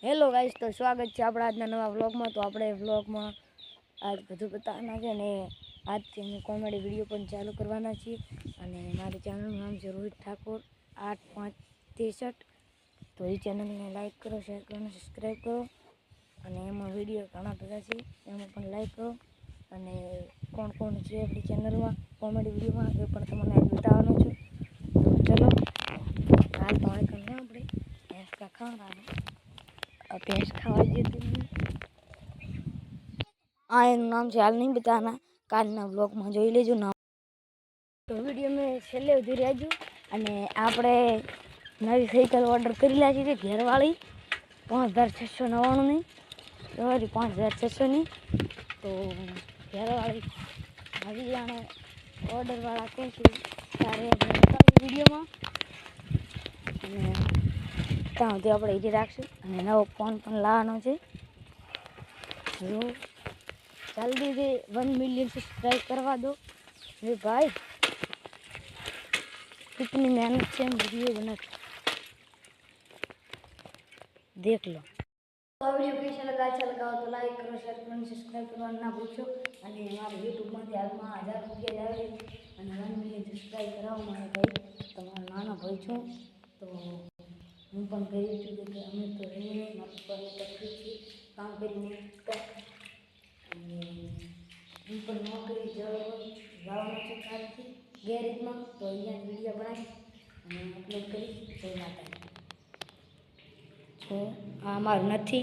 Hello guys, તો સ્વાગત છે આપણા આજના નવા વ્લોગમાં। તો આપણે વ્લોગમાં આજ બધું બતાવવાના છે અને આજથી અમે કોમેડી વિડીયો પણ ચાલુ કરવાના છીએ। અને મારી ચેનલનું નામ છે રોહિત ઠાકોર 8563। તો એ ચેનલને લાઈક કરો, શેર કરો અને સબસ્ક્રાઈબ કરો। અને એમાં વિડીયો ઘણા બધા છે, એમાં પણ લાઈક કરો। અને કોણ કોણ છે આપણી ચેનલમાં કોમેડી વિડીયોમાં એ પણ તમને બતાવવાનું છું। તો ચલો હાલ તો આપણે ભેંસ ખાવાનું भैंस खावा देती एनु नाम से हाल नहीं बताना, कालना ब्लॉग में जोई लेजो नाम। तो वीडियो में छेल्ले सुधी रहेजो। अने आपणे नवी साइकल ऑर्डर करी लागी छे घेरवाળી 5699 ની, सॉरी 5600 ની। तो घेरवाળી नवी जाने ऑर्डर वाला कैसे सारे अपने बतावी वीडियो में। ત્યાં સુધી આપણે એથી રાખશું અને નવો ફોન પણ લાવવાનો છે। જો જલ્દીથી 1 મિલિયન સબસ્ક્રાઈબ કરવા दो ये भाई, कितनी मेहनत से हम वीडियो बनाते देख लो। तो वीडियो कैसा लगा, अच्छा लगा तो लाइक करो, शेयर करो, सब्सक्राइब करना ना भूलशो। અને મારા યુટ્યુબમાંથી હાલમાં 1000 રૂપિયા આવે અને 1 મિલિયન સબસ્ક્રાઈબ કરાવો મારા ભાઈ, તમારો નાનો ભાઈ છું। તો હું પણ કહી છું કે અમે તો રહીને મારા પપ્પાની તકલીફ છે કામ કરીને અને હું પણ નોકરી જવાનું છે કાલથી ગેરેજમાં। તો અહીંયા વિડીયો બનાવીશ અને અપલોડ કરીશ। જય માતાજી। તો આ અમારું નથી।